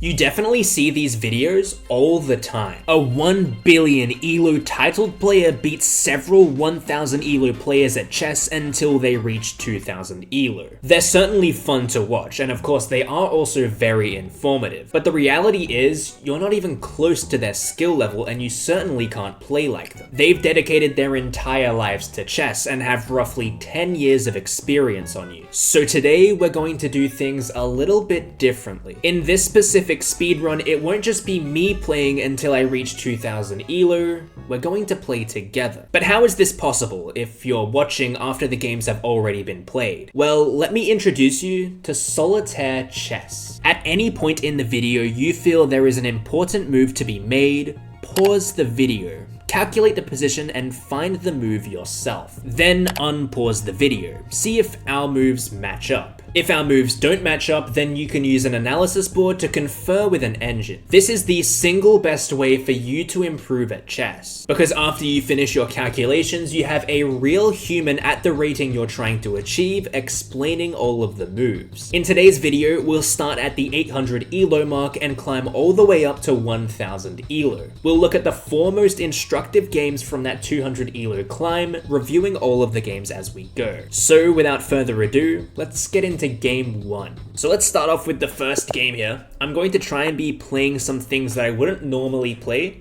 You definitely see these videos all the time. A 1 billion ELO titled player beats several 1000 ELO players at chess until they reach 2000 ELO. They're certainly fun to watch, and of course they are also very informative, but the reality is, you're not even close to their skill level and you certainly can't play like them. They've dedicated their entire lives to chess and have roughly 10 years of experience on you. So today we're going to do things a little bit differently. In this specific speedrun, it won't just be me playing until I reach 2000 ELO, we're going to play together. But how is this possible if you're watching after the games have already been played? Well, let me introduce you to solitaire chess. At any point in the video you feel there is an important move to be made, pause the video, calculate the position and find the move yourself. Then unpause the video, see if our moves match up. If our moves don't match up, then you can use an analysis board to confer with an engine. This is the single best way for you to improve at chess, because after you finish your calculations, you have a real human at the rating you're trying to achieve explaining all of the moves. In today's video, we'll start at the 800 ELO mark and climb all the way up to 1000 ELO. We'll look at the 4 most instructive games from that 200 ELO climb, reviewing all of the games as we go. So without further ado, let's get into game 1. So let's start off with the first game here. I'm going to try and be playing some things that I wouldn't normally play.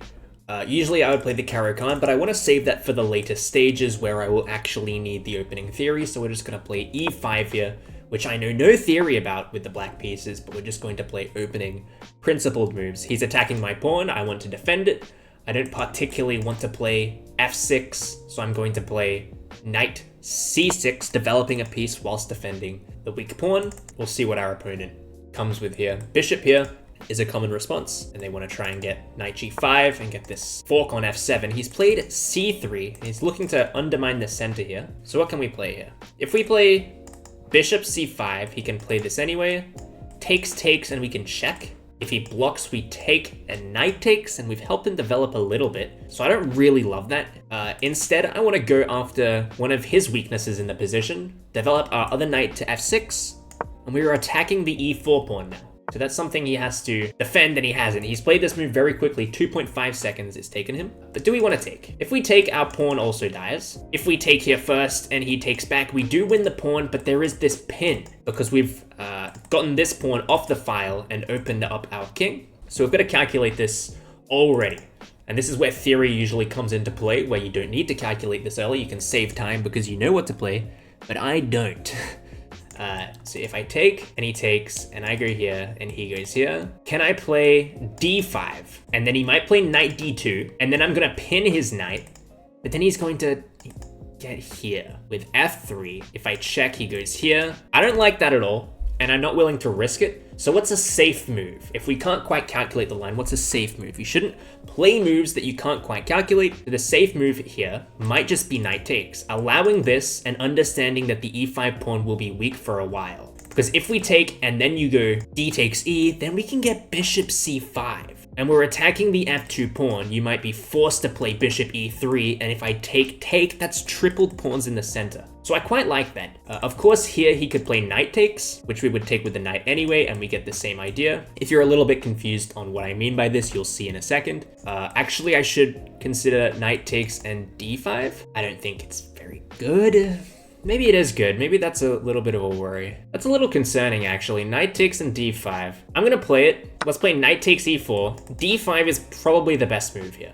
Usually I would play the Caro-Kann, but I want to save that for the later stages where I will actually need the opening theory. So we're just going to play e5 here, which I know no theory about with the black pieces, but we're just going to play opening principled moves. He's attacking my pawn, I want to defend it. I don't particularly want to play f6, so I'm going to play knight c6, developing a piece whilst defending the weak pawn. We'll see what our opponent comes with here. Bishop here is a common response, and they want to try and get knight g5 and get this fork on f7. He's played c3, and he's looking to undermine the center here. So what can we play here? If we play bishop c5, he can play this anyway. Takes, and we can check. If he blocks, we take and knight takes, and we've helped him develop a little bit. So I don't really love that. Instead, I want to go after one of his weaknesses in the position, develop our other knight to f6, and we are attacking the e4 pawn now. So that's something he has to defend, and he hasn't. He's played this move very quickly, 2.5 seconds it's taken him. But do we want to take? If we take, our pawn also dies. If we take here first and he takes back, we do win the pawn, but there is this pin because we've gotten this pawn off the file and opened up our king. So we've got to calculate this already. And this is where theory usually comes into play, where you don't need to calculate this early. You can save time because you know what to play, but I don't. So if I take, and he takes, and I go here, and he goes here, can I play d5? And then he might play knight d2, and then I'm gonna pin his knight, but then he's going to get here with f3. If I check, he goes here. I don't like that at all, and I'm not willing to risk it. So what's a safe move? If we can't quite calculate the line, what's a safe move? You shouldn't play moves that you can't quite calculate. The safe move here might just be knight takes, allowing this and understanding that the e5 pawn will be weak for a while. Because if we take and then you go d takes e, then we can get bishop c5. And we're attacking the f2 pawn, you might be forced to play bishop e3, and if I take, that's tripled pawns in the center. So I quite like that. Of course, here he could play knight takes, which we would take with the knight anyway, and we get the same idea. If you're a little bit confused on what I mean by this, you'll see in a second. Actually, I should consider knight takes and d5. I don't think it's very good. Maybe it is good. Maybe that's a little bit of a worry. That's a little concerning, actually. Knight takes and d5. I'm gonna play it. Let's play knight takes e4. d5 is probably the best move here.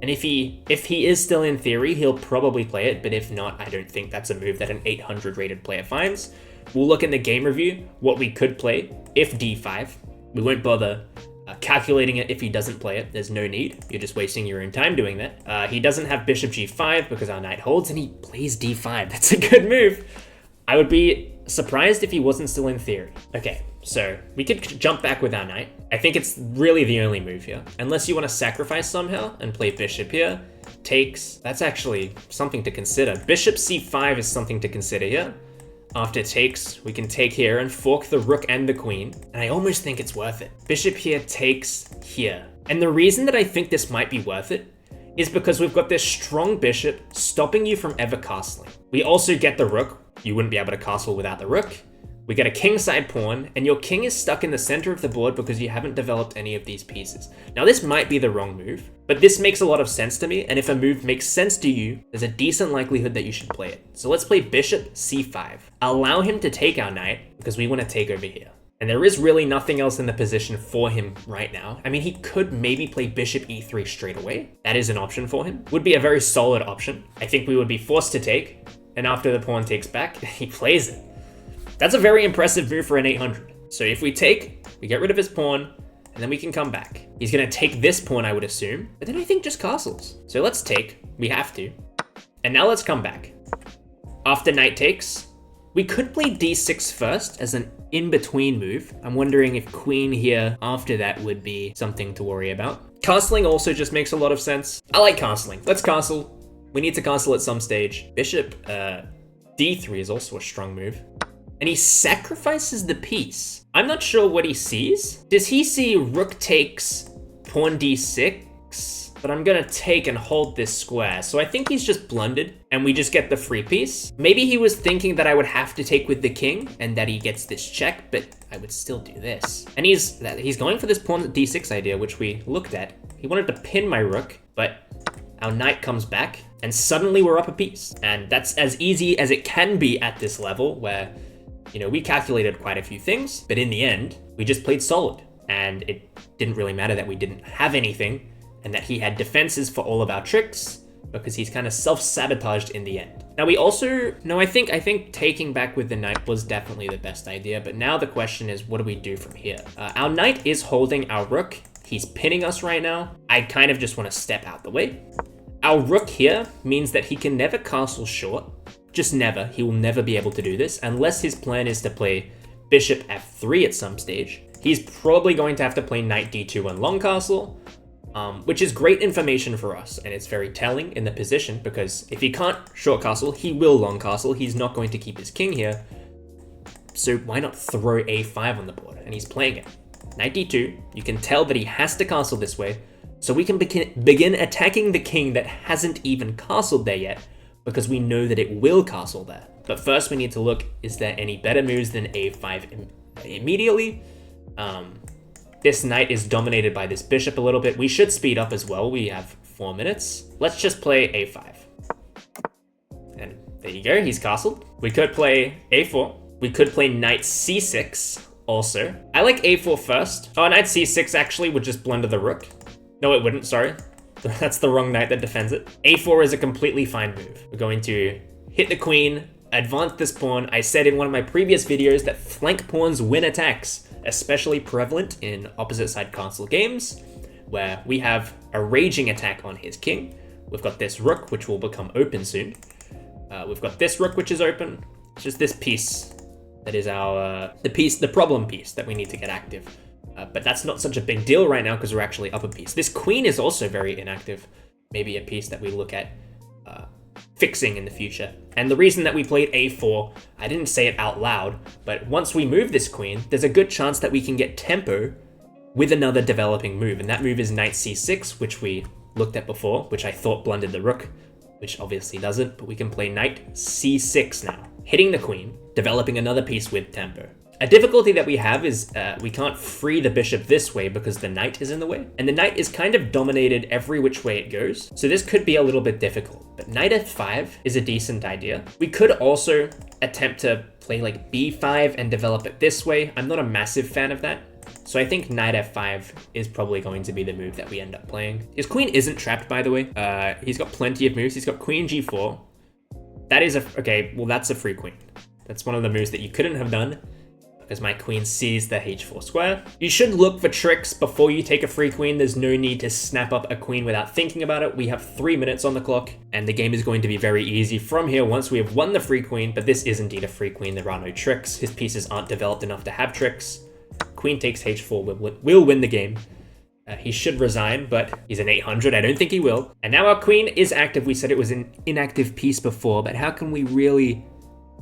And if he is still in theory, he'll probably play it, but if not, I don't think that's a move that an 800 rated player finds. We'll look in the game review what we could play if d5. We won't bother calculating it if he doesn't play it. There's no need. You're just wasting your own time doing that. He doesn't have bishop g5 because our knight holds, and he plays d5. That's a good move. I would be surprised if he wasn't still in theory. Okay, so we could jump back with our knight. I think it's really the only move here. Unless you want to sacrifice somehow and play bishop here. Takes. That's actually something to consider. Bishop c5 is something to consider here. After takes, we can take here and fork the rook and the queen, and I almost think it's worth it. Bishop here takes here. And the reason that I think this might be worth it is because we've got this strong bishop stopping you from ever castling. We also get the rook. You wouldn't be able to castle without the rook. We get a kingside pawn, and your king is stuck in the center of the board because you haven't developed any of these pieces. Now, this might be the wrong move, but this makes a lot of sense to me, and if a move makes sense to you, there's a decent likelihood that you should play it. So let's play bishop c5. Allow him to take our knight, because we want to take over here. And there is really nothing else in the position for him right now. I mean, he could maybe play bishop e3 straight away. That is an option for him. Would be a very solid option. I think we would be forced to take, and after the pawn takes back, he plays it. That's a very impressive move for an 800. So if we take, we get rid of his pawn, and then we can come back. He's gonna take this pawn, I would assume, but then I think just castles. So let's take, we have to. And now let's come back. After knight takes, we could play d6 first as an in-between move. I'm wondering if queen here after that would be something to worry about. Castling also just makes a lot of sense. I like castling. Let's castle. We need to castle at some stage. Bishop d3 is also a strong move. And he sacrifices the piece. I'm not sure what he sees. Does he see rook takes pawn d6? But I'm gonna take and hold this square. So I think he's just blundered and we just get the free piece. Maybe he was thinking that I would have to take with the king and that he gets this check, but I would still do this. And he's going for this pawn d6 idea, which we looked at. He wanted to pin my rook, but our knight comes back and suddenly we're up a piece. And that's as easy as it can be at this level where, you know, we calculated quite a few things, but in the end, we just played solid. And it didn't really matter that we didn't have anything and that he had defenses for all of our tricks because he's kind of self-sabotaged in the end. Now we also, no, I think taking back with the knight was definitely the best idea, but now the question is, what do we do from here? Our knight is holding our rook. He's pinning us right now. I kind of just want to step out the way. Our rook here means that he can never castle short. Just never. He will never be able to do this unless his plan is to play bishop f3 at some stage. He's probably going to have to play knight d2 and long castle, which is great information for us. And it's very telling in the position because if he can't short castle, he will long castle. He's not going to keep his king here. So why not throw a5 on the board? And he's playing it. Knight d2, you can tell that he has to castle this way. So we can begin attacking the king that hasn't even castled there yet, because we know that it will castle there. But first we need to look, is there any better moves than a5 immediately? This knight is dominated by this bishop a little bit. We should speed up as well. We have 4 minutes. Let's just play a5. And there you go, he's castled. We could play a4. We could play knight c6 also. I like a4 first. Oh, knight c6 actually would just blunder the rook. No, it wouldn't, sorry. That's the wrong knight that defends it. a4 is a completely fine move. We're going to hit the queen, advance this pawn. I said in one of my previous videos that flank pawns win attacks, especially prevalent in opposite side castle games, where we have a raging attack on his king. We've got this rook, which will become open soon. We've got this rook, which is open. It's just this piece that is our, the problem piece that we need to get active. But that's not such a big deal right now because we're actually up a piece. This queen is also very inactive. Maybe a piece that we look at fixing in the future. And the reason that we played a4, I didn't say it out loud, but once we move this queen, there's a good chance that we can get tempo with another developing move. And that move is knight c6, which we looked at before, which I thought blundered the rook, which obviously doesn't, but we can play knight c6 now. Hitting the queen, developing another piece with tempo. A difficulty that we have is we can't free the bishop this way because the knight is in the way. And the knight is kind of dominated every which way it goes. So this could be a little bit difficult. But knight f5 is a decent idea. We could also attempt to play like b5 and develop it this way. I'm not a massive fan of that. So I think knight f5 is probably going to be the move that we end up playing. His queen isn't trapped, by the way. He's got plenty of moves. He's got queen g4. That is okay, well, that's a free queen. That's one of the moves that you couldn't have done, because my queen sees the h4 square. You should look for tricks before you take a free queen. There's no need to snap up a queen without thinking about it. We have 3 minutes on the clock, and the game is going to be very easy from here once we have won the free queen, but this is indeed a free queen. There are no tricks. His pieces aren't developed enough to have tricks. Queen takes h4 will win the game. He should resign, but he's an 800. I don't think he will. And now our queen is active. We said it was an inactive piece before, but how can we really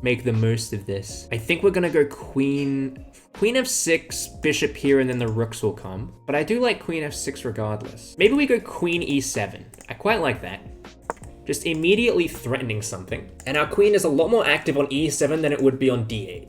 make the most of this? I think we're gonna go queen f6, bishop here, and then the rooks will come. But I do like queen f6 regardless. Maybe we go queen e7. I quite like that. Just immediately threatening something. And our queen is a lot more active on e7 than it would be on d8.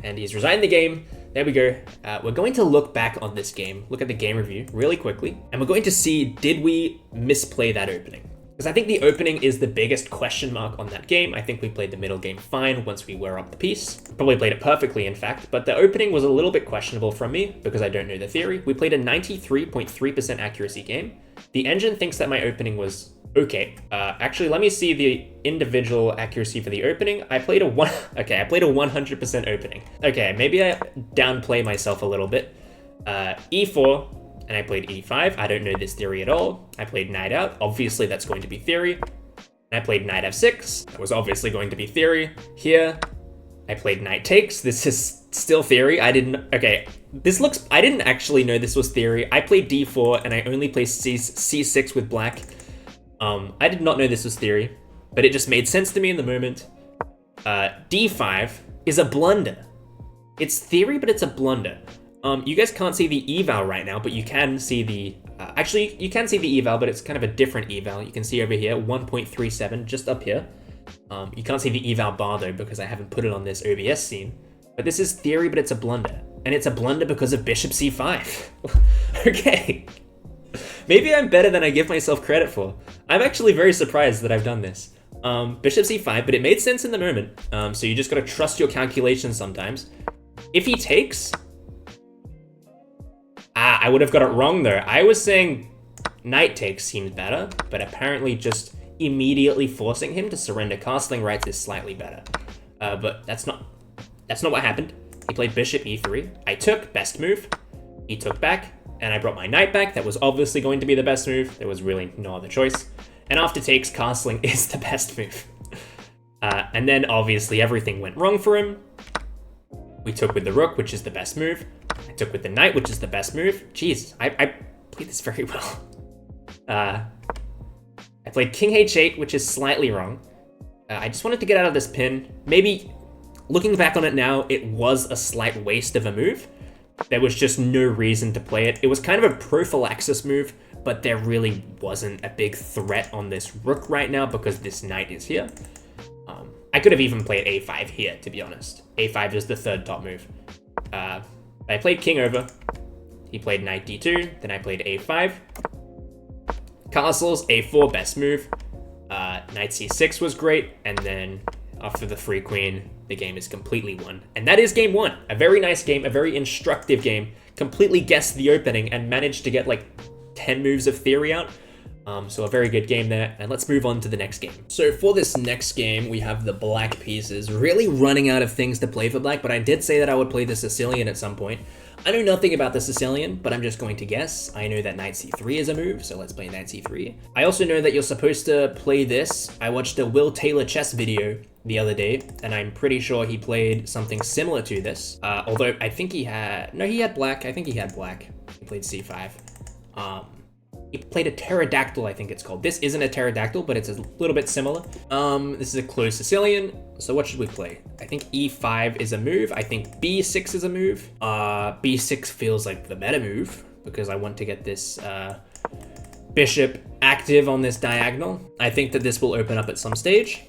and he's resigned the game. There we go. We're going to look back on this game, look at the game review really quickly, and we're going to see, did we misplay that opening? Because I think the opening is the biggest question mark on that game. I think we played the middle game fine once we were up the piece. Probably played it perfectly, in fact, but the opening was a little bit questionable from me because I don't know the theory. We played a 93.3% accuracy game. The engine thinks that my opening was okay. Actually, let me see the individual accuracy for the opening. I played a 100% opening. Okay, maybe I downplay myself a little bit. E4, and I played E5. I don't know this theory at all. I played knight out. Obviously, that's going to be theory. And I played knight F6. That was obviously going to be theory. Here, I played knight takes. This is still theory. I didn't actually know this was theory. I played D4, and I only played C6 with black. I did not know this was theory, but it just made sense to me in the moment. D5 is a blunder. It's theory, but it's a blunder. You guys can't see the eval right now, but you can see the... actually, you can see the eval, but it's kind of a different eval. You can see over here, 1.37, just up here. You can't see the eval bar, though, because I haven't put it on this OBS scene. But this is theory, but it's a blunder. And it's a blunder because of bishop c5. Okay. Maybe I'm better than I give myself credit for. I'm actually very surprised that I've done this. Bishop c5, but it made sense in the moment. So you just gotta trust your calculations sometimes. If he takes... I would have got it wrong though. I was saying knight takes seemed better, but apparently just immediately forcing him to surrender castling rights is slightly better. But that's not what happened. He played bishop e3. I took, best move. He took back, and I brought my knight back. That was obviously going to be the best move. There was really no other choice. And after takes, castling is the best move. And then obviously everything went wrong for him. We took with the rook, which is the best move. I took with the knight, which is the best move. Jeez, I played this very well. I played king h8, which is slightly wrong. I just wanted to get out of this pin. Maybe, looking back on it now, it was a slight waste of a move. There was just no reason to play it. It was kind of a prophylaxis move, but there really wasn't a big threat on this rook right now because this knight is here. I could have even played a5 here, to be honest. a5 is the third top move. I played king over. He played knight d2, then I played a5. Castles, a4, best move. Knight c6 was great, and then after the free queen, the game is completely won. And that is game one. A very nice game, a very instructive game. Completely guessed the opening and managed to get like 10 moves of theory out. So a very good game there, and let's move on to the next game. So for this next game, we have the black pieces, really running out of things to play for black, but I did say that I would play the Sicilian at some point. I know nothing about the Sicilian, but I'm just going to guess. I know that knight c3 is a move, so let's play knight c3. I also know that you're supposed to play this. I watched a Will Taylor chess video the other day, and I'm pretty sure he played something similar to this. Although I think he had black. I think he had black. He played c5. He played a pterodactyl, I think it's called. This isn't a pterodactyl, but it's a little bit similar. This is a closed Sicilian. So what should we play? I think e5 is a move. I think b6 is a move. B6 feels like the better move because I want to get this bishop active on this diagonal. I think that this will open up at some stage.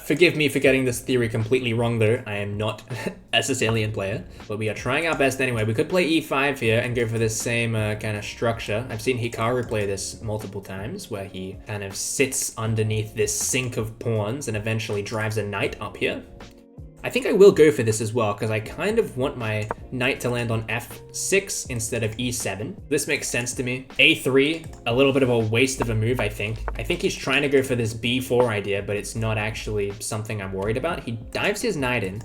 Forgive me for getting this theory completely wrong though. I am not a Sicilian player, but we are trying our best anyway. We could play e5 here and go for this same kind of structure. I've seen Hikaru play this multiple times where he kind of sits underneath this sink of pawns and eventually drives a knight up here. I think I will go for this as well because I kind of want my knight to land on f6 instead of e7. This makes sense to me. a3, a little bit of a waste of a move, I think. I think he's trying to go for this b4 idea, but it's not actually something I'm worried about. He dives his knight in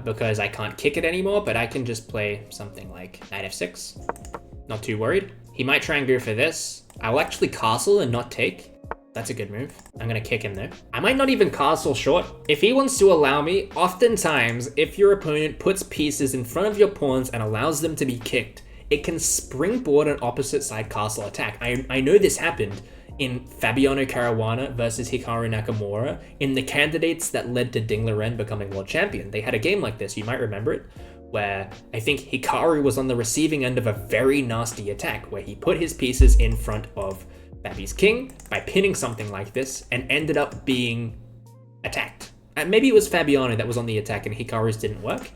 because I can't kick it anymore, but I can just play something like knight f6. Not too worried. He might try and go for this. I'll actually castle and not take. That's a good move. I'm gonna kick him there. I might not even castle short. If he wants to allow me, oftentimes, if your opponent puts pieces in front of your pawns and allows them to be kicked, it can springboard an opposite side castle attack. I know this happened in Fabiano Caruana versus Hikaru Nakamura in the candidates that led to Ding Liren becoming world champion. They had a game like this, you might remember it, where I think Hikaru was on the receiving end of a very nasty attack where he put his pieces in front of Fabi's king by pinning something like this and ended up being attacked. Maybe it was Fabiano that was on the attack and Hikaru's didn't work,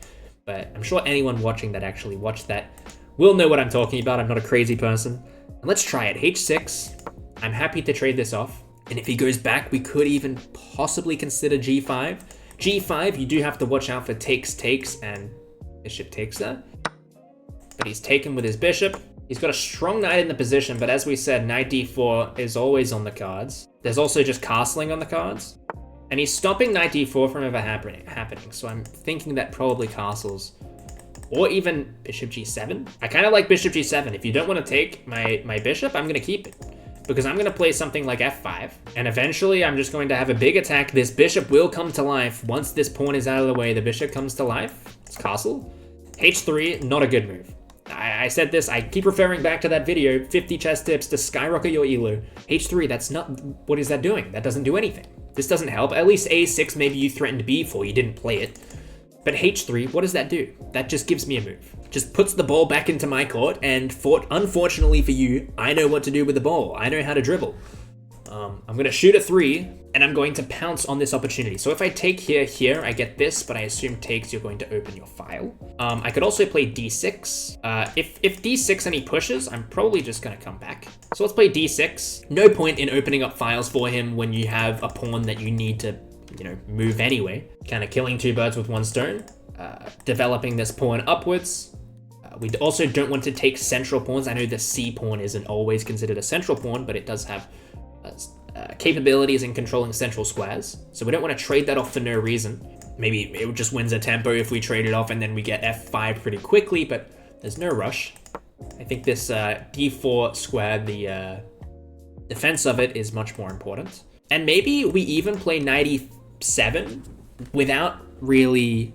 but I'm sure anyone watching that actually watched that will know what I'm talking about. I'm not a crazy person. And let's try it. H6. I'm happy to trade this off. And if he goes back, we could even possibly consider G5. G5, you do have to watch out for takes, and bishop takes there. But he's taken with his bishop. He's got a strong knight in the position, but as we said, knight d4 is always on the cards. There's also just castling on the cards. And he's stopping knight d4 from ever happening, so I'm thinking that probably castles. Or even bishop g7. I kind of like bishop g7. If you don't want to take my bishop, I'm going to keep it. Because I'm going to play something like f5. And eventually, I'm just going to have a big attack. This bishop will come to life. Once this pawn is out of the way, the bishop comes to life. It's castle. h3, not a good move. I said this, I keep referring back to that video, 50 chess tips to skyrocket your elo. h3, that's not, what is that doing? That doesn't do anything. This doesn't help. At least a6, maybe you threatened b4, you didn't play it. But h3, what does that do? That just gives me a move. Just puts the ball back into my court, and unfortunately for you, I know what to do with the ball. I know how to dribble. I'm going to shoot a 3, and I'm going to pounce on this opportunity. So if I take here, I get this, but I assume takes, you're going to open your file. I could also play d6. If d6 and he pushes, I'm probably just going to come back. So let's play d6. No point in opening up files for him when you have a pawn that you need to, move anyway. Kind of killing two birds with one stone. Developing this pawn upwards. We also don't want to take central pawns. I know the c pawn isn't always considered a central pawn, but it does have capabilities in controlling central squares. So we don't want to trade that off for no reason. Maybe it just wins a tempo if we trade it off and then we get f5 pretty quickly, but there's no rush. I think this d4 square, the defense of it is much more important. And maybe we even play knight e7 without really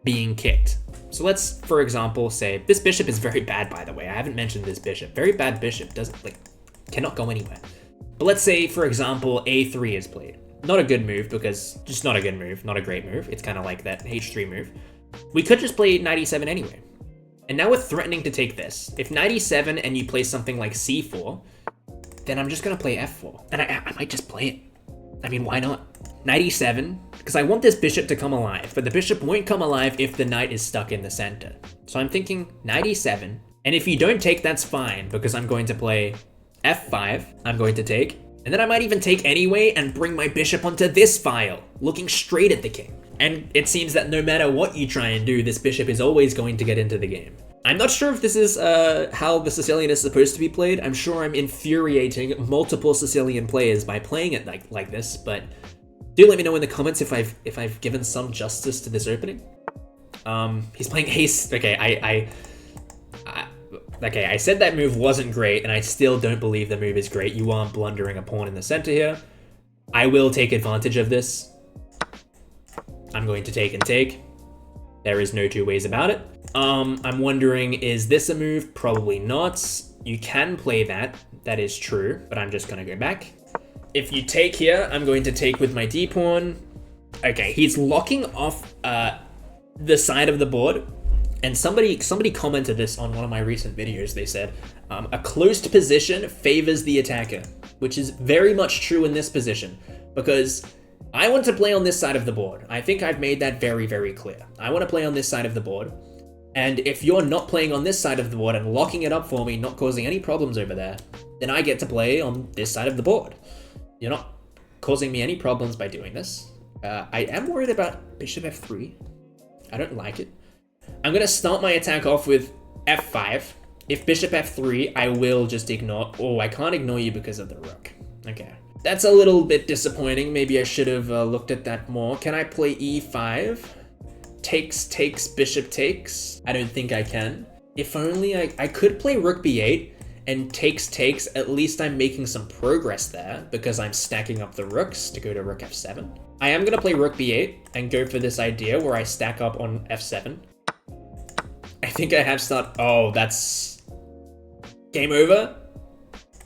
being kicked. So let's, for example, say this bishop is very bad, by the way. I haven't mentioned this bishop. Very bad bishop, cannot go anywhere. But let's say, for example, a3 is played. Not a good move because just not a good move, not a great move. It's kind of like that h3 move. We could just play knight e7 anyway. And now we're threatening to take this. If knight e7 and you play something like c4, then I'm just going to play f4. And I might just play it. I mean, why not? Knight e7, because I want this bishop to come alive, but the bishop won't come alive if the knight is stuck in the center. So I'm thinking knight e7, and if you don't take, that's fine, because I'm going to play f5, I'm going to take, and then I might even take anyway and bring my bishop onto this file, looking straight at the king. And it seems that no matter what you try and do, this bishop is always going to get into the game. I'm not sure if this is how the Sicilian is supposed to be played. I'm sure I'm infuriating multiple Sicilian players by playing it like this, but do let me know in the comments if I've given some justice to this opening. He's playing ace. Okay, I said that move wasn't great, and I still don't believe the move is great. You are blundering a pawn in the center here. I will take advantage of this. I'm going to take and take. There is no two ways about it. I'm wondering, is this a move? Probably not. You can play that. That is true, but I'm just going to go back. If you take here, I'm going to take with my d-pawn. Okay, he's locking off the side of the board. And somebody commented this on one of my recent videos. They said, a closed position favors the attacker, which is very much true in this position, because I want to play on this side of the board. I think I've made that very, very clear. I want to play on this side of the board. And if you're not playing on this side of the board and locking it up for me, not causing any problems over there, then I get to play on this side of the board. You're not causing me any problems by doing this. I am worried about bishop f3. I don't like it. I'm going to start my attack off with f5. If bishop f3, I will just ignore... Oh, I can't ignore you because of the rook. Okay. That's a little bit disappointing. Maybe I should have looked at that more. Can I play e5? Takes, bishop takes. I don't think I can. If only I could play rook b8 and takes. At least I'm making some progress there because I'm stacking up the rooks to go to rook f7. I am going to play rook b8 and go for this idea where I stack up on f7. I think I have start. Oh, that's game over.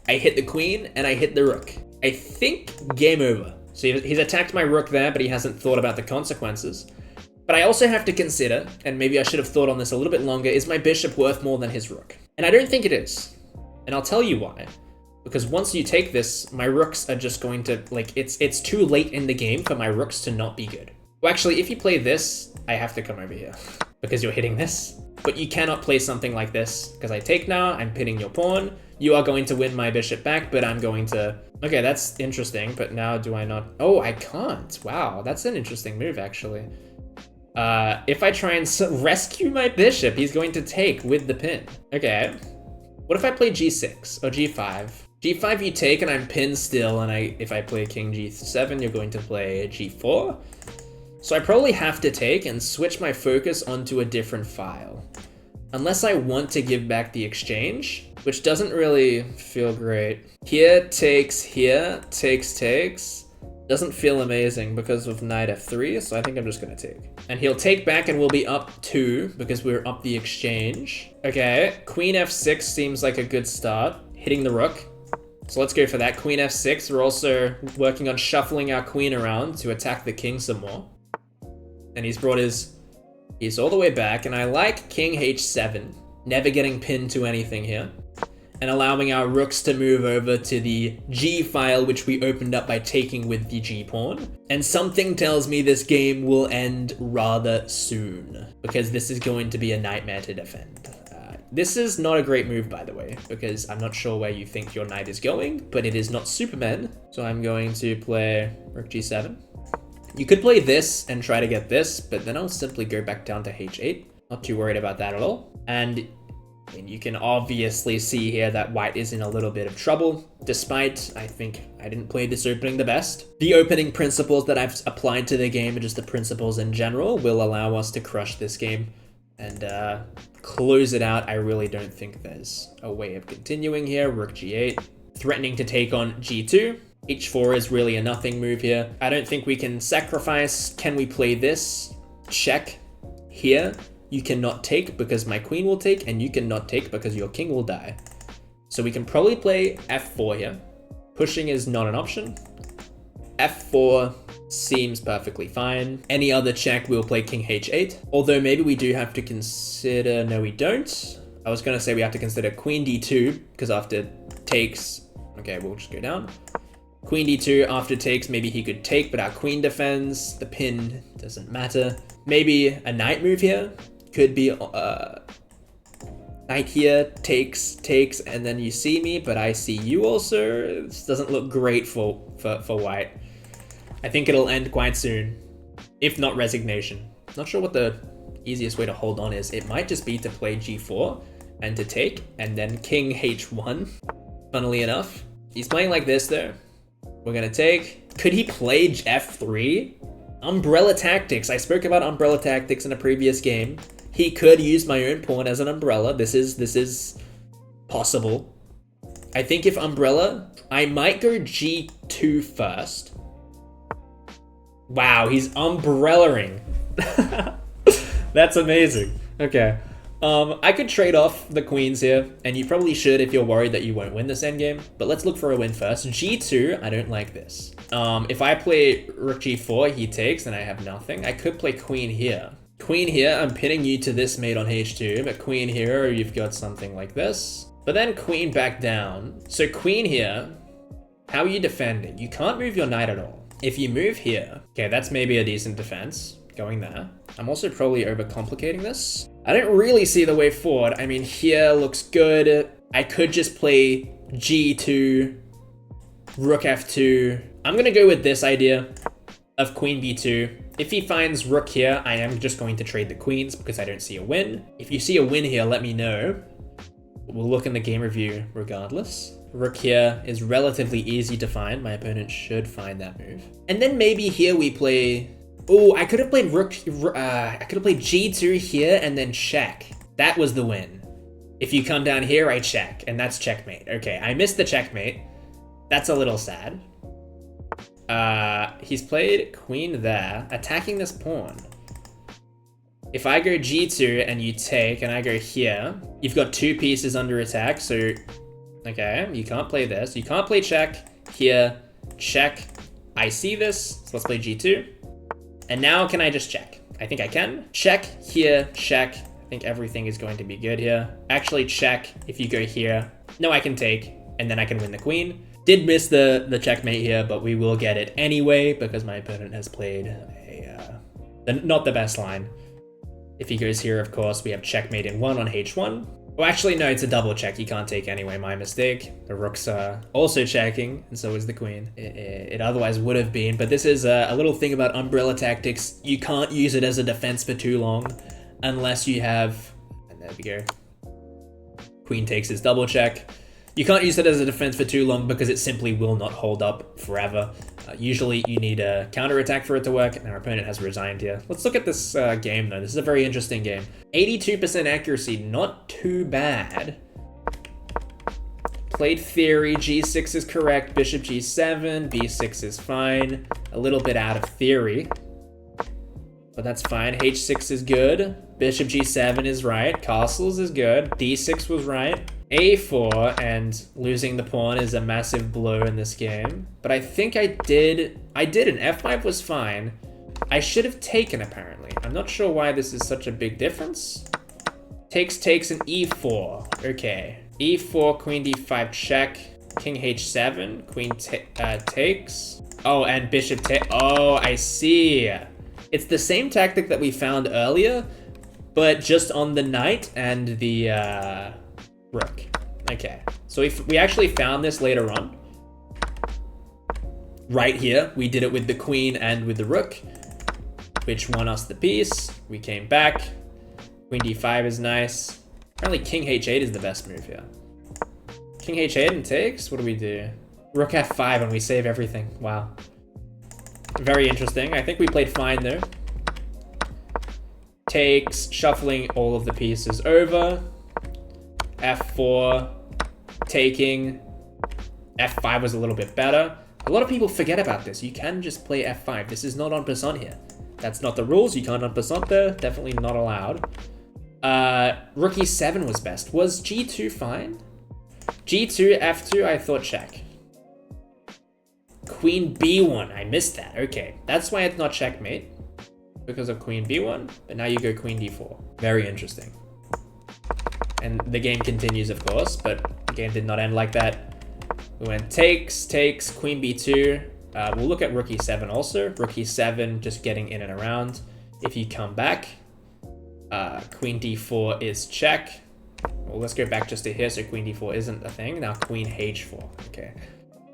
I hit the queen and I hit the rook. I think game over. So he's attacked my rook there, but he hasn't thought about the consequences. But I also have to consider, and maybe I should have thought on this a little bit longer, is my bishop worth more than his rook? And I don't think it is. And I'll tell you why. Because once you take this, my rooks are just going to, it's too late in the game for my rooks to not be good. Well, actually, if you play this, I have to come over here. because you're hitting this. But you cannot play something like this, because I take now, I'm pinning your pawn. You are going to win my bishop back, but I'm going to... Okay, that's interesting, but now do I not... Oh, I can't. Wow, that's an interesting move, actually. If I try and rescue my bishop, he's going to take with the pin. Okay. What if I play g6 or g5? g5 you take and I'm pinned still, and if I play king g7, you're going to play g4. So I probably have to take and switch my focus onto a different file. Unless I want to give back the exchange, which doesn't really feel great. Here, takes, takes. Doesn't feel amazing because of knight f3, so I think I'm just gonna take. And he'll take back and we'll be up 2 because we're up the exchange. Okay, queen f6 seems like a good start. Hitting the rook. So let's go for that. Queen f6. We're also working on shuffling our queen around to attack the king some more. And he's brought his piece all the way back, and I like king h7, never getting pinned to anything here, and allowing our rooks to move over to the g file, which we opened up by taking with the g pawn. And something tells me this game will end rather soon, because this is going to be a nightmare to defend. This is not a great move, by the way, because I'm not sure where you think your knight is going, but it is not Superman. So I'm going to play rook g7. You could play this and try to get this, but then I'll simply go back down to h8. Not too worried about that at all. And you can obviously see here that white is in a little bit of trouble, despite I think I didn't play this opening the best. The opening principles that I've applied to the game, and just the principles in general, will allow us to crush this game and close it out. I really don't think there's a way of continuing here. Rook g8, threatening to take on g2. h4 is really a nothing move here. I don't think we can sacrifice. Can we play this? Check here. You cannot take because my queen will take, and you cannot take because your king will die. So we can probably play f4 here. Pushing is not an option. f4 seems perfectly fine. Any other check, we'll play king h8. Although maybe we do have to consider... No, we don't. I was going to say we have to consider queen d2, because after takes... Okay, we'll just go down. Queen d2, after takes, maybe he could take, but our queen defends. The pin doesn't matter. Maybe a knight move here. Could be knight here, takes, and then you see me, but I see you also. This doesn't look great for white. I think it'll end quite soon, if not resignation. Not sure what the easiest way to hold on is. It might just be to play g4 and to take, and then king h1, funnily enough. He's playing like this though. We're gonna take. Could he play f3? Umbrella tactics. I spoke about umbrella tactics in a previous game. He could use my own pawn as an umbrella. This is possible. I think if umbrella, I might go g2 first. Wow, he's umbrellaing. That's amazing. Okay. I could trade off the queens here, and you probably should if you're worried that you won't win this endgame, but let's look for a win first. g2, I don't like this. If I play rook g4, he takes, and I have nothing. I could play queen here. Queen here, I'm pinning you to this mate on h2, but queen here, you've got something like this. But then queen back down. So queen here, how are you defending? You can't move your knight at all. If you move here, okay, that's maybe a decent defense, going there. I'm also probably overcomplicating this. I don't really see the way forward. I mean, here looks good. I could just play g2, rook f2. I'm gonna go with this idea of queen b2. If he finds rook here, I am just going to trade the queens because I don't see a win. If you see a win here, let me know. We'll look in the game review regardless. Rook here is relatively easy to find. My opponent should find that move. And then maybe here we play... Oh, I could have played I could have played g2 here and then check. That was the win. If you come down here, I check, and that's checkmate. Okay, I missed the checkmate. That's a little sad. He's played queen there, attacking this pawn. If I go g2 and you take, and I go here, you've got two pieces under attack, so... Okay, you can't play this. You can't play check, here, check. I see this, so let's play g2. And now can I just check? I think I can. Check, here, check. I think everything is going to be good here. Actually check if you go here. No, I can take, and then I can win the queen. Did miss the checkmate here, but we will get it anyway because my opponent has played not the best line. If he goes here, of course, we have checkmate in 1 on h1. Well, actually, no, it's a double check. He can't take anyway, my mistake. The rooks are also checking, and so is the queen. It otherwise would have been, but this is a little thing about umbrella tactics. You can't use it as a defense for too long unless you have, and there we go. Queen takes his double check. You can't use it as a defense for too long because it simply will not hold up forever. Usually you need a counterattack for it to work, and our opponent has resigned here. Let's look at this game though. This is a very interesting game. 82% accuracy, not too bad. Played theory, g6 is correct, bishop g7, b6 is fine. A little bit out of theory, but that's fine. h6 is good, bishop g7 is right, castles is good, d6 was right. a4 and losing the pawn is a massive blow in this game. But I think I didn't. f5 was fine. I should have taken, apparently. I'm not sure why this is such a big difference. Takes, and e4. Okay. e4, queen d5 check, king h7, queen takes. Oh, and bishop oh, I see. It's the same tactic that we found earlier, but just on the knight and the rook. Okay, so we actually found this later on. Right here, we did it with the queen and with the rook, which won us the piece. We came back. Queen d5 is nice. Apparently king h8 is the best move here. King h8 and takes, what do we do? Rook f5 and we save everything, wow. Very interesting, I think we played fine there. Takes, shuffling all of the pieces over. f4, taking. f5 was a little bit better. A lot of people forget about this. You can just play f5. This is not en passant here. That's not the rules. You can't en passant there. Definitely not allowed. Rook e7 was best. Was g2 fine? g2, f2, I thought check. Queen b1, I missed that. Okay, that's why it's not checkmate. Because of queen b1, but now you go queen d4. Very interesting. And the game continues, of course, but the game did not end like that. We went takes, queen b2. We'll look at rook e7 also. Rook e7, just getting in and around. If you come back, queen d4 is check. Well, let's go back just to here, so queen d4 isn't a thing. Now queen h4, okay.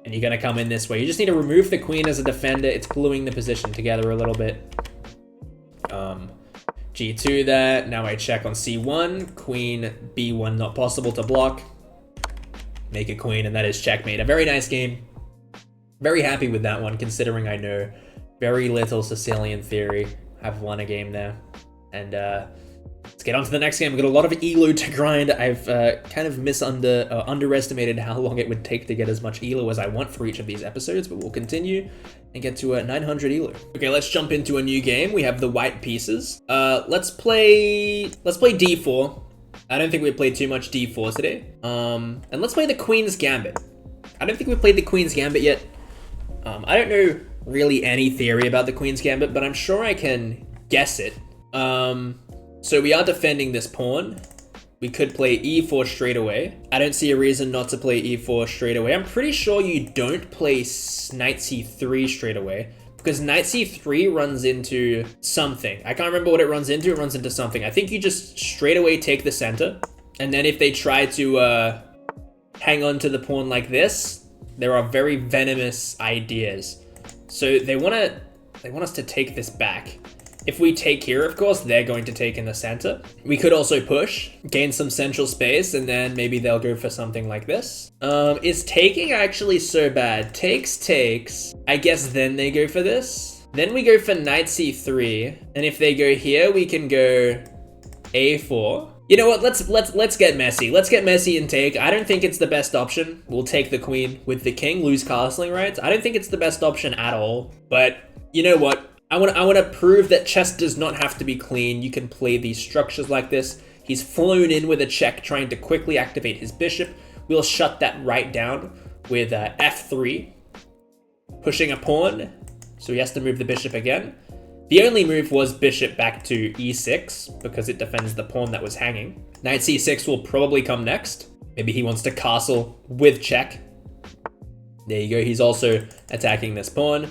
And you're gonna come in this way. You just need to remove the queen as a defender. It's gluing the position together a little bit. g2 there. Now I check on c1. Queen b1 not possible to block. Make a queen, and that is checkmate. A very nice game. Very happy with that one, considering I know very little Sicilian theory. I've won a game there. And let's get on to the next game. We've got a lot of elo to grind. I've kind of underestimated how long it would take to get as much elo as I want for each of these episodes, but we'll continue and get to 900 elo. Okay, let's jump into a new game. We have the white pieces. Let's play d4. I don't think we played too much d4 today. And let's play the Queen's Gambit. I don't think we played the Queen's Gambit yet. I don't know really any theory about the Queen's Gambit, but I'm sure I can guess it. So we are defending this pawn. We could play e4 straight away. I don't see a reason not to play e4 straight away. I'm pretty sure you don't play knight c3 straight away, because knight c3 runs into something. I can't remember what it runs into. It runs into something. I think you just straight away take the center, and then if they try to hang on to the pawn like this, there are very venomous ideas. So they want us to take this back. If we take here, of course, they're going to take in the center. We could also push, gain some central space, and then maybe they'll go for something like this. Is taking actually so bad? Takes. I guess then they go for this. Then we go for knight c3, and if they go here, we can go a4. You know what? Let's get messy. Let's get messy and take. I don't think it's the best option. We'll take the queen with the king, lose castling rights. I don't think it's the best option at all. But you know what? I want to prove that chess does not have to be clean. You can play these structures like this. He's flown in with a check, trying to quickly activate his bishop. We'll shut that right down with f3, pushing a pawn. So he has to move the bishop again. The only move was bishop back to e6 because it defends the pawn that was hanging. Knight c6 will probably come next. Maybe he wants to castle with check. There you go. He's also attacking this pawn.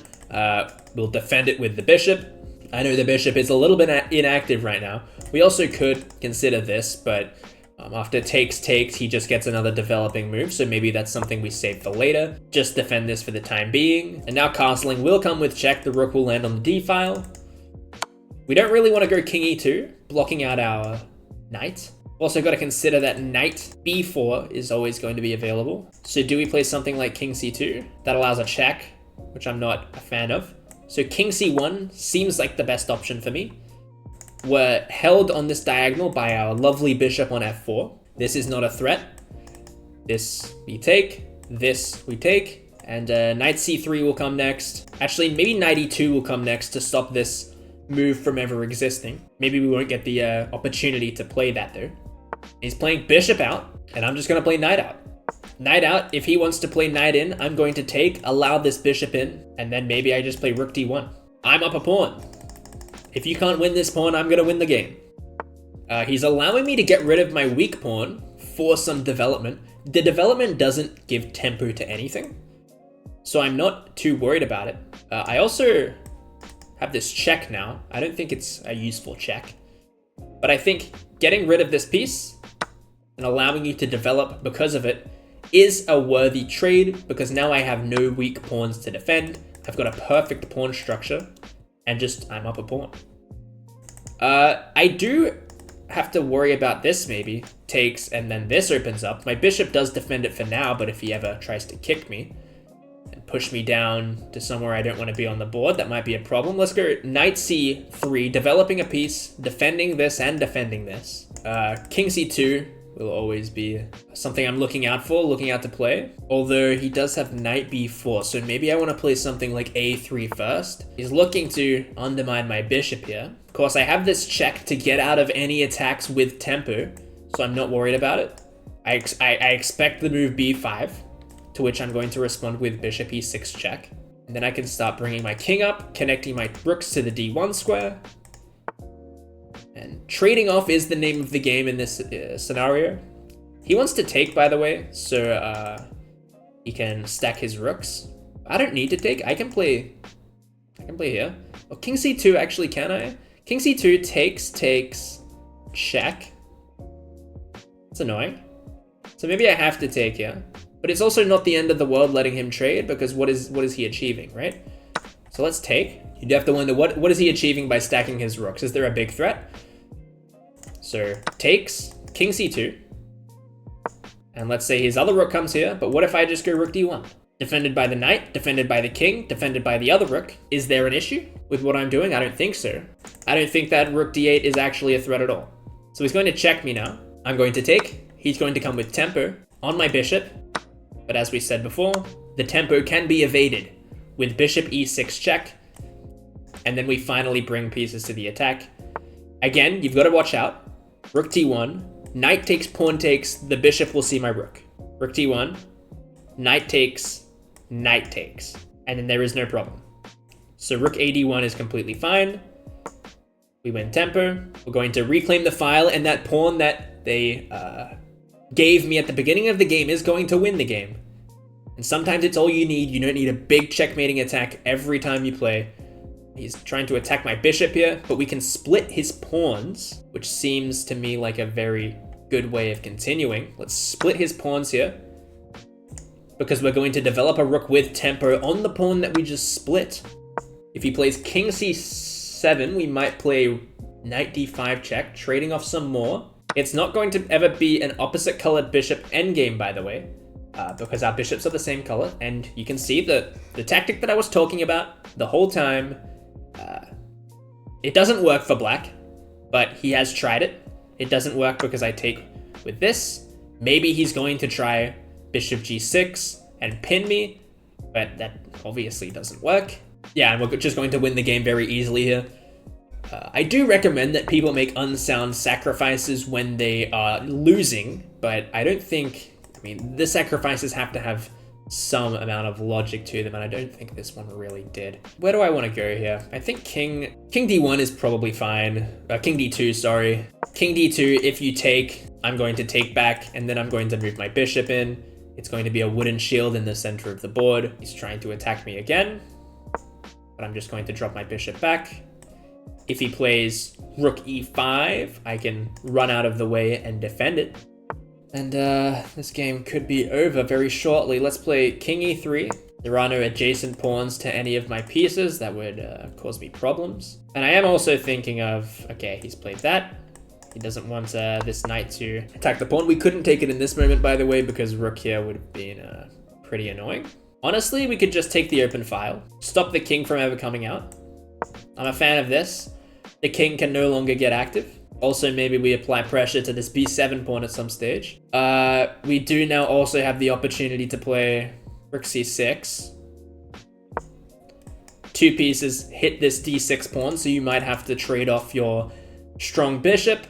We'll defend it with the bishop. I know the bishop is a little bit inactive right now. We also could consider this, but after takes, he just gets another developing move, so maybe that's something we save for later. Just defend this for the time being. And now castling will come with check. The rook will land on the D file. We don't really want to go king e2, blocking out our knight. Also got to consider that knight b4 is always going to be available. So do we play something like king c2? That allows a check, which I'm not a fan of. So king c1 seems like the best option for me. We're held on this diagonal by our lovely bishop on f4. This is not a threat. This we take, this we take, and knight c3 will come next. Actually, maybe knight e2 will come next to stop this move from ever existing. Maybe we won't get the opportunity to play that though. He's playing bishop out, and I'm just gonna play knight out. Knight out, if he wants to play knight in, I'm going to take, allow this bishop in, and then maybe I just play rook d1. I'm up a pawn. If you can't win this pawn, I'm gonna win the game. He's allowing me to get rid of my weak pawn for some development. The development doesn't give tempo to anything, so I'm not too worried about it. I also have this check now. I don't think it's a useful check, but I think getting rid of this piece and allowing you to develop because of it is a worthy trade, because now I have no weak pawns to defend. I've got a perfect pawn structure, and just I'm up a pawn. I do have to worry about this maybe. Takes, and then this opens up. My bishop does defend it for now, but if he ever tries to kick me and push me down to somewhere I don't want to be on the board, that might be a problem. Let's go knight c3, developing a piece, defending this and defending this. King c2 will always be something I'm looking out to play. Although he does have knight b4, so maybe I want to play something like a3 first. He's looking to undermine my bishop here. Of course, I have this check to get out of any attacks with tempo, so I'm not worried about it. I expect the move b5, to which I'm going to respond with bishop e6 check. And then I can start bringing my king up, connecting my rooks to the d1 square. And trading off is the name of the game in this scenario. He wants to take, by the way, so he can stack his rooks. I don't need to take. I can play here. Oh, king c2, actually, can I? King c2 takes, check. It's annoying. So maybe I have to take here. But it's also not the end of the world letting him trade, because what is he achieving, right? So let's take. You'd have to wonder, what is he achieving by stacking his rooks? Is there a big threat? So takes, king c2. And let's say his other rook comes here, but what if I just go rook d1? Defended by the knight, defended by the king, defended by the other rook. Is there an issue with what I'm doing? I don't think so. I don't think that rook d8 is actually a threat at all. So he's going to check me now. I'm going to take. He's going to come with tempo on my bishop. But as we said before, the tempo can be evaded with bishop e6 check. And then we finally bring pieces to the attack. Again, you've got to watch out. Rook t1, knight takes, pawn takes, the bishop will see my rook. Rook t1, knight takes, and then there is no problem. So rook ad1 is completely fine. We win tempo. We're going to reclaim the file, and that pawn that they gave me at the beginning of the game is going to win the game. And sometimes it's all you need. You don't need a big checkmating attack every time you play. He's trying to attack my bishop here, but we can split his pawns, which seems to me like a very good way of continuing. Let's split his pawns here, because we're going to develop a rook with tempo on the pawn that we just split. If he plays king c7, we might play knight d5 check, trading off some more. It's not going to ever be an opposite colored bishop endgame, by the way, because our bishops are the same color. And you can see that the tactic that I was talking about the whole time, it doesn't work for black, but he has tried it. It doesn't work because I take with this. Maybe he's going to try bishop g6 and pin me, but that obviously doesn't work. Yeah, and we're just going to win the game very easily here. I do recommend that people make unsound sacrifices when they are losing, but I don't think, the sacrifices have to have some amount of logic to them, and I don't think this one really did. Where do I want to go here? I think king d1 is probably fine. King d2, sorry. King d2, if you take, I'm going to take back, and then I'm going to move my bishop in. It's going to be a wooden shield in the center of the board. He's trying to attack me again, but I'm just going to drop my bishop back. If he plays rook e5, I can run out of the way and defend it. And this game could be over very shortly. Let's play king e3. There are no adjacent pawns to any of my pieces that would cause me problems. And I am also thinking of, okay, he's played that. He doesn't want this knight to attack the pawn. We couldn't take it in this moment, by the way, because rook here would have been pretty annoying. Honestly, we could just take the open file, stop the king from ever coming out. I'm a fan of this. The king can no longer get active. Also, maybe we apply pressure to this b7 pawn at some stage. We do now also have the opportunity to play rook c6. Two pieces hit this d6 pawn, so you might have to trade off your strong bishop.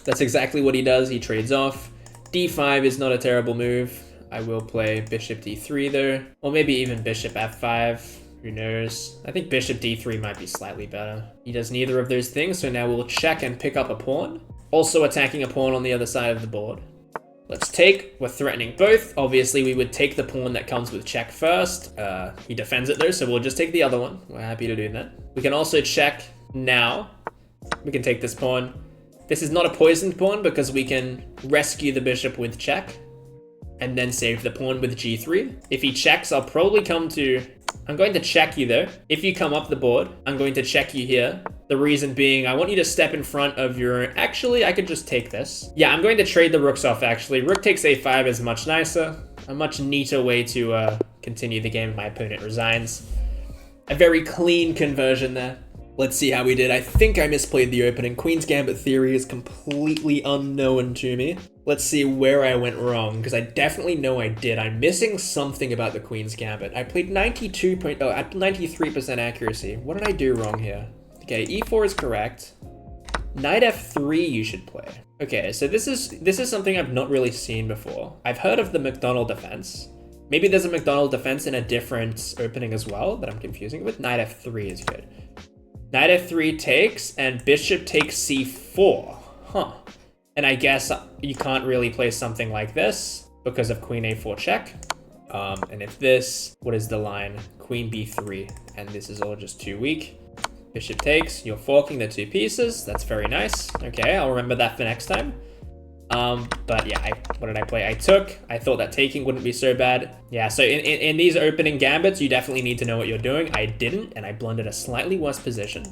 That's exactly what he does. He trades off. d5 is not a terrible move. I will play bishop d3 though, or maybe even bishop f5. Who knows? I think bishop d3 might be slightly better. He does neither of those things, so now we'll check and pick up a pawn. Also attacking a pawn on the other side of the board. Let's take. We're threatening both. Obviously, we would take the pawn that comes with check first. He defends it though, so we'll just take the other one. We're happy to do that. We can also check now. We can take this pawn. This is not a poisoned pawn because we can rescue the bishop with check and then save the pawn with g3. If he checks, I'll probably come to... I'm going to check you though. If you come up the board, I'm going to check you here. The reason being, I want you to step in front of your... Actually, I could just take this. Yeah, I'm going to trade the rooks off actually. Rook takes a5 is much nicer. A much neater way to continue the game if my opponent resigns. A very clean conversion there. Let's see how we did. I think I misplayed the opening. Queen's Gambit theory is completely unknown to me. Let's see where I went wrong, because I definitely know I did. I'm missing something about the Queen's Gambit. I played 93% accuracy. What did I do wrong here? Okay, e4 is correct. Knight f3 you should play. Okay, so this is something I've not really seen before. I've heard of the McDonald defense. Maybe there's a McDonald defense in a different opening as well that I'm confusing with. Knight f3 is good. Knight f3 takes, and bishop takes c4. Huh. And I guess you can't really play something like this because of queen a4 check. And if this, what is the line? Queen b3, and this is all just too weak. Bishop takes, you're forking the two pieces. That's very nice. Okay, I'll remember that for next time. But yeah, what did I play? I took. I thought that taking wouldn't be so bad. Yeah, so in these opening gambits, you definitely need to know what you're doing. I didn't, and I blundered a slightly worse position.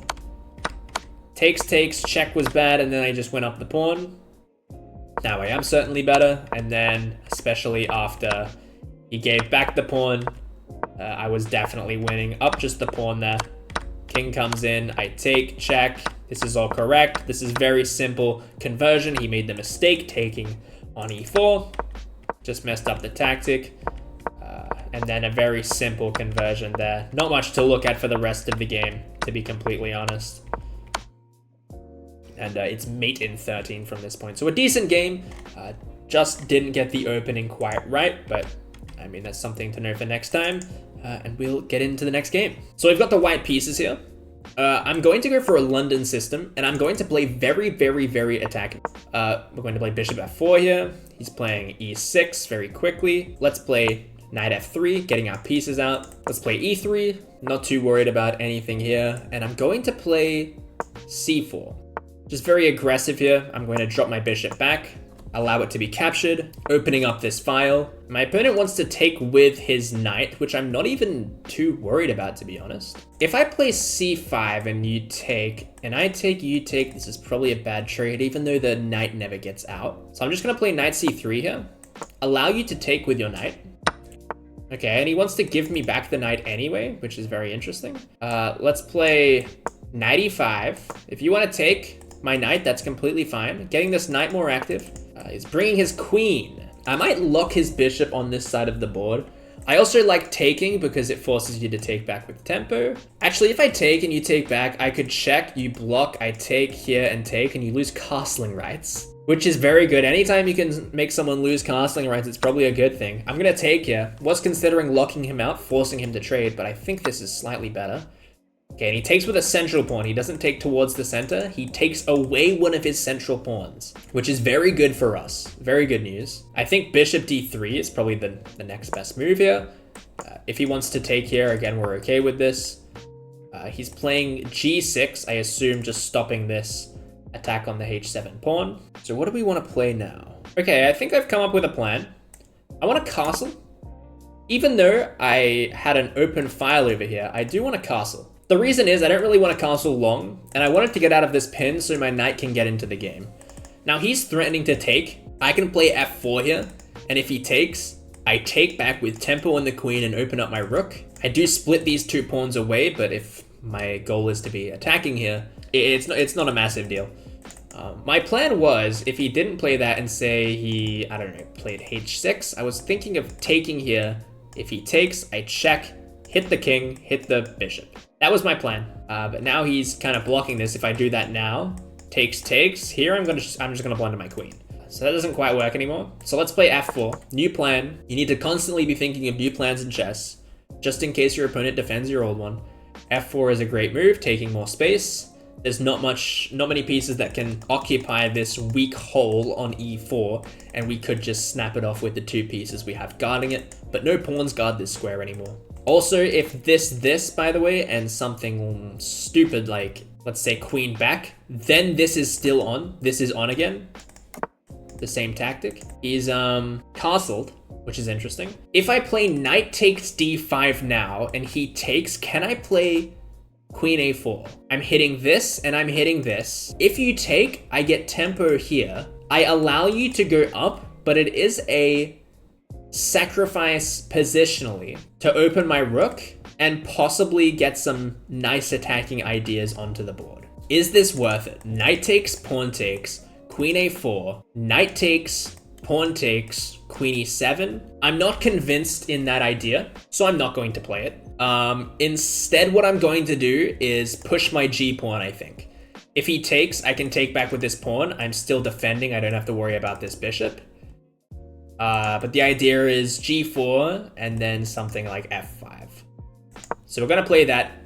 Takes, check was bad, and then I just went up the pawn. Now I am certainly better, and then especially after he gave back the pawn, I was definitely winning. Up just the pawn there. King comes in, I take, check. This is all correct. This is very simple conversion. He made the mistake taking on e4. Just messed up the tactic. And then a very simple conversion there. Not much to look at for the rest of the game, to be completely honest. And it's mate in 13 from this point. So a decent game. Just didn't get the opening quite right, but I mean, that's something to know for next time. And we'll get into the next game. So we've got the white pieces here. I'm going to go for a London system, and I'm going to play very, very, very attacking. We're going to play bishop f4 here. He's playing e6 very quickly. Let's play knight f3, getting our pieces out. Let's play e3. Not too worried about anything here. And I'm going to play c4. Just very aggressive here. I'm going to drop my bishop back, allow it to be captured, opening up this file. My opponent wants to take with his knight, which I'm not even too worried about, to be honest. If I play c5 and you take, and I take, you take, this is probably a bad trade, even though the knight never gets out. So I'm just gonna play knight c3 here. Allow you to take with your knight. Okay, and he wants to give me back the knight anyway, which is very interesting. Let's play knight e5. If you want to take my knight, that's completely fine. Getting this knight more active. He's bringing his queen. I might lock his bishop on this side of the board. I also like taking because it forces you to take back with tempo. Actually, if I take and you take back, I could check, you block, I take here and take, and you lose castling rights, which is very good. Anytime you can make someone lose castling rights, it's probably a good thing. I'm gonna take here. Was considering locking him out, forcing him to trade, but I think this is slightly better. Okay, and he takes with a central pawn. He doesn't take towards the center. He takes away one of his central pawns, which is very good for us. Very good news. I think bishop d3 is probably the next best move here. If he wants to take here, again, we're okay with this. He's playing g6, I assume just stopping this attack on the h7 pawn. So what do we want to play now? Okay, I think I've come up with a plan. I want a castle. Even though I had an open file over here, I do want a castle. The reason is I don't really want a castle long, and I wanted to get out of this pin so my knight can get into the game. Now he's threatening to take. I can play f4 here, and if he takes, I take back with tempo on the queen and open up my rook. I do split these two pawns away, but if my goal is to be attacking here, it's not a massive deal. My plan was, if he didn't play that and say he, I don't know, played h6, I was thinking of taking here. If he takes, I check, hit the king, hit the bishop. That was my plan. But now he's kind of blocking this. If I do that now, takes, here I'm just gonna blunder my queen. So that doesn't quite work anymore. So let's play f4. New plan. You need to constantly be thinking of new plans in chess, just in case your opponent defends your old one. f4 is a great move, taking more space. There's not many pieces that can occupy this weak hole on e4, and we could just snap it off with the two pieces we have guarding it, but no pawns guard this square anymore. Also, if this, by the way, and something stupid like, let's say queen back, then this is still on. This is on again. The same tactic. He's castled, which is interesting. If I play knight takes d5 now, and he takes, can I play queen a4? I'm hitting this and I'm hitting this. If you take, I get tempo here. I allow you to go up, but it is a sacrifice positionally to open my rook and possibly get some nice attacking ideas onto the board. Is this worth it? Knight takes, pawn takes, queen a4, knight takes, pawn takes, queen e7. I'm not convinced in that idea, so I'm not going to play it. Instead, what I'm going to do is push my g pawn, I think. If he takes, I can take back with this pawn. I'm still defending. I don't have to worry about this bishop. But the idea is g4 and then something like f5. So we're going to play that.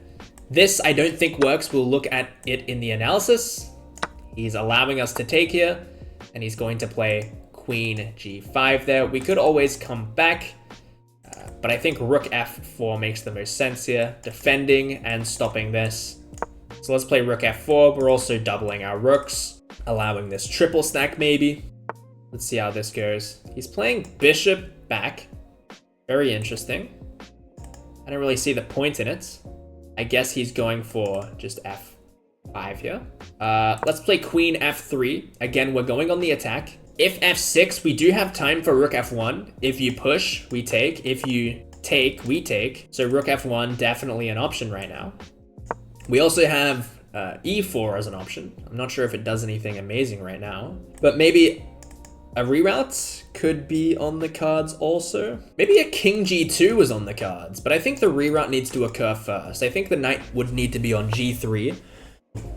This I don't think works. We'll look at it in the analysis. He's allowing us to take here, and he's going to play queen g5 there. We could always come back, but I think rook f4 makes the most sense here, defending and stopping this. So let's play rook f4. We're also doubling our rooks, allowing this triple stack maybe. Let's see how this goes. He's playing bishop back. Very interesting. I don't really see the point in it. I guess he's going for just f5 here. Let's play queen f3. Again, we're going on the attack. If f6, we do have time for rook f1. If you push, we take. If you take, we take. So rook f1, definitely an option right now. We also have e4 as an option. I'm not sure if it does anything amazing right now, but maybe a reroute could be on the cards also. Maybe a king g2 is on the cards, but I think the reroute needs to occur first. I think the knight would need to be on g3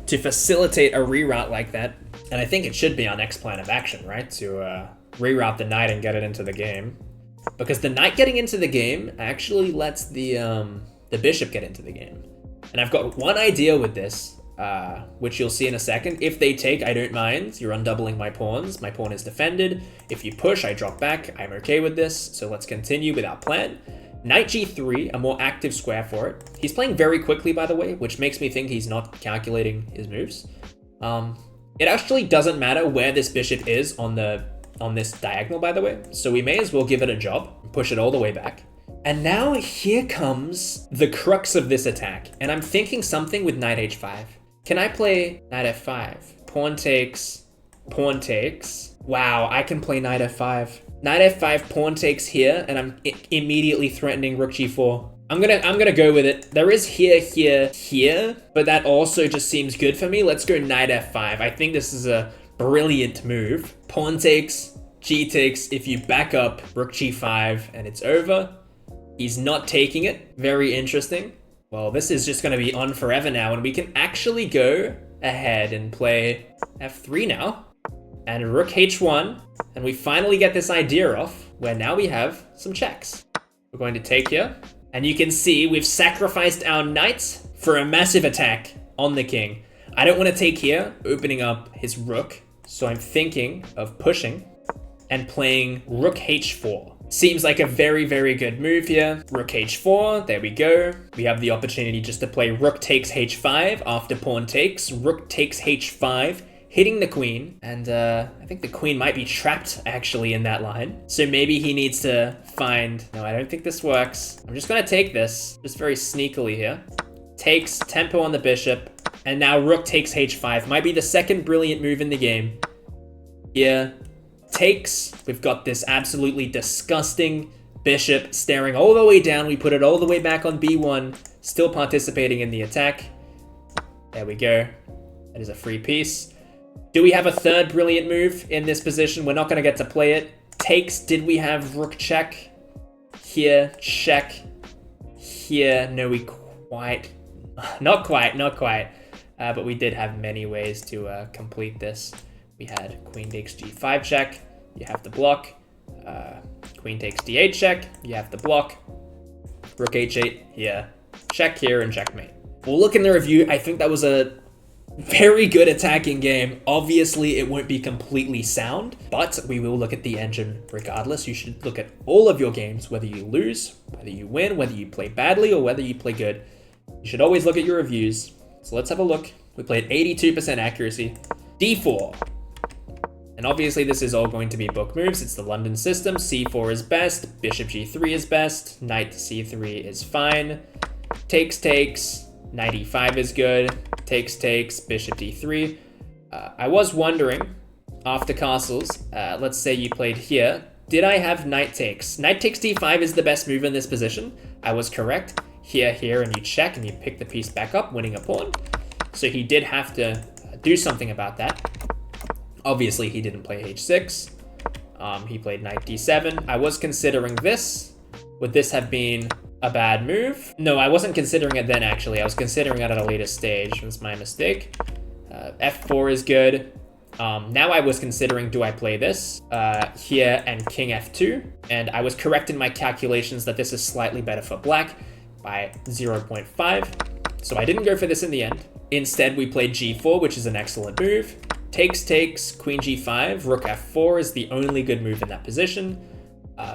to facilitate a reroute like that. And I think it should be our next plan of action, right? To reroute the knight and get it into the game. Because the knight getting into the game actually lets the bishop get into the game. And I've got one idea with this, which you'll see in a second. If they take, I don't mind. You're undoubling my pawns. My pawn is defended. If you push, I drop back. I'm okay with this. So let's continue with our plan. Knight g3, a more active square for it. He's playing very quickly, by the way, which makes me think he's not calculating his moves. It actually doesn't matter where this bishop is on this diagonal, by the way. So we may as well give it a job and push it all the way back. And now here comes the crux of this attack. And I'm thinking something with knight h5. Can I play knight f5? Pawn takes, pawn takes. Wow, I can play knight f5. Knight f5, pawn takes here, and I'm immediately threatening rook g4. I'm gonna go with it. There is here, but that also just seems good for me. Let's go knight f5. I think this is a brilliant move. Pawn takes, g takes. If you back up, rook g5, and it's over. He's not taking it. Very interesting. Well, this is just gonna be on forever now, and we can actually go ahead and play f3 now. And rook h1, and we finally get this idea off, where now we have some checks. We're going to take here, and you can see we've sacrificed our knight for a massive attack on the king. I don't want to take here, opening up his rook, so I'm thinking of pushing and playing rook h4. Seems like a very, very good move here. Rook h4, there we go. We have the opportunity just to play rook takes h5 after pawn takes. Rook takes h5, hitting the queen. And I think the queen might be trapped actually in that line. So maybe he needs to find... No, I don't think this works. I'm just gonna take this, just very sneakily here. Takes, tempo on the bishop. And now rook takes h5. Might be the second brilliant move in the game. Here. Takes. We've got this absolutely disgusting bishop staring all the way down. We put it all the way back on b1, still participating in the attack. There we go. That is a free piece. Do we have a third brilliant move in this position? We're not going to get to play it. Takes. Did we have rook check? Here, check. Here, no, we quite... Not quite. But we did have many ways to complete this. We had queen takes g5 check, you have to block. Queen takes d8 check, you have to block. Rook h8 here, check here, and checkmate. We'll look in the review. I think that was a very good attacking game. Obviously, it won't be completely sound, but we will look at the engine regardless. You should look at all of your games, whether you lose, whether you win, whether you play badly, or whether you play good. You should always look at your reviews. So let's have a look. We played 82% accuracy. d4. And obviously this is all going to be book moves. It's the London system. c4 is best, bishop g3 is best, knight to c3 is fine, takes, knight e5 is good, takes, bishop d3. I was wondering, after castles, let's say you played here, did I have knight takes? Knight takes d5 is the best move in this position. I was correct. Here, and you check and you pick the piece back up, winning a pawn. So he did have to do something about that. Obviously, he didn't play h6. He played knight d7. I was considering this. Would this have been a bad move? No, I wasn't considering it then, actually. I was considering it at a later stage. It was my mistake. f4 is good. Now I was considering, do I play this here and king f2? And I was correct in my calculations that this is slightly better for black by 0.5. So I didn't go for this in the end. Instead, we played g4, which is an excellent move. Takes, queen g5, rook f4 is the only good move in that position.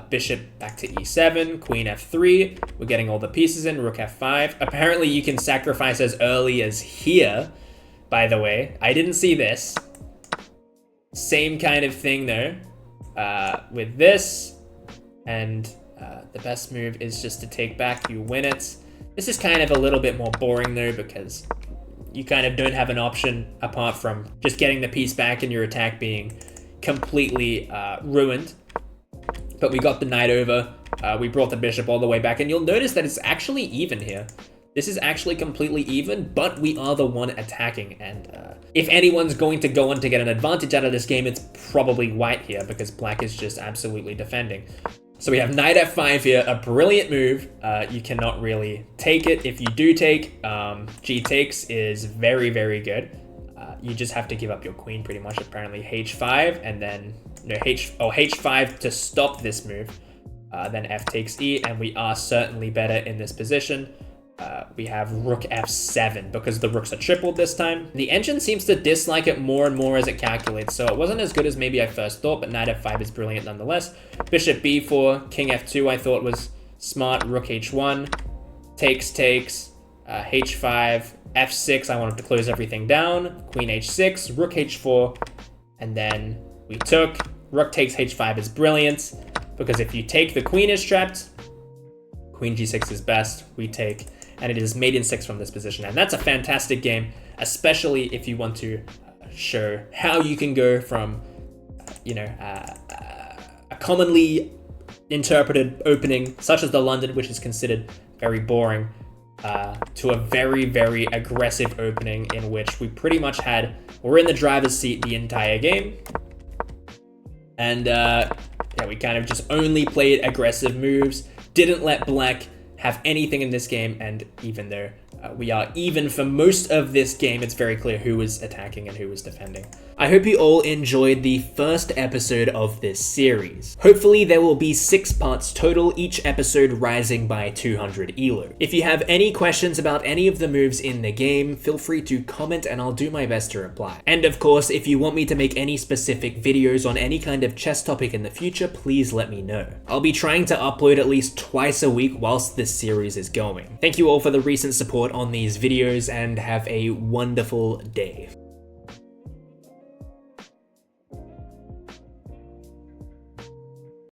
Bishop back to e7, queen f3. We're getting all the pieces in, rook f5. Apparently you can sacrifice as early as here, by the way. I didn't see this. Same kind of thing though, with this. And the best move is just to take back, you win it. This is kind of a little bit more boring though, because you kind of don't have an option apart from just getting the piece back and your attack being completely ruined. But we got the knight over. We brought the bishop all the way back, and you'll notice that it's actually even here. This is actually completely even, but we are the one attacking. And if anyone's going to go on to get an advantage out of this game, it's probably white here, because black is just absolutely defending. So we have knight f5 here, a brilliant move. You cannot really take it. If you do take, g takes is very, very good. You just have to give up your queen pretty much, apparently. h5, and then no, h5 to stop this move. Then f takes e, and we are certainly better in this position. We have rook f7 because the rooks are tripled this time. The engine seems to dislike it more and more as it calculates, so it wasn't as good as maybe I first thought, but knight f5 is brilliant nonetheless. Bishop b4, king f2 I thought was smart, rook h1, takes, h5, f6, I wanted to close everything down, queen h6, rook h4, and then we took. Rook takes h5 is brilliant, because if you take, the queen is trapped, queen g6 is best, we take, and it is mate in 6 from this position. And that's a fantastic game, especially if you want to show how you can go from, a commonly interpreted opening, such as the London, which is considered very boring, to a very, very aggressive opening in which we pretty much we're in the driver's seat the entire game. And we kind of just only played aggressive moves, didn't let black have anything in this game, and even though we are even for most of this game, it's very clear who was attacking and who was defending. I hope you all enjoyed the first episode of this series. Hopefully there will be 6 parts total, each episode rising by 200 elo. If you have any questions about any of the moves in the game, feel free to comment and I'll do my best to reply. And of course, if you want me to make any specific videos on any kind of chess topic in the future, please let me know. I'll be trying to upload at least twice a week whilst this series is going. Thank you all for the recent support on these videos and have a wonderful day.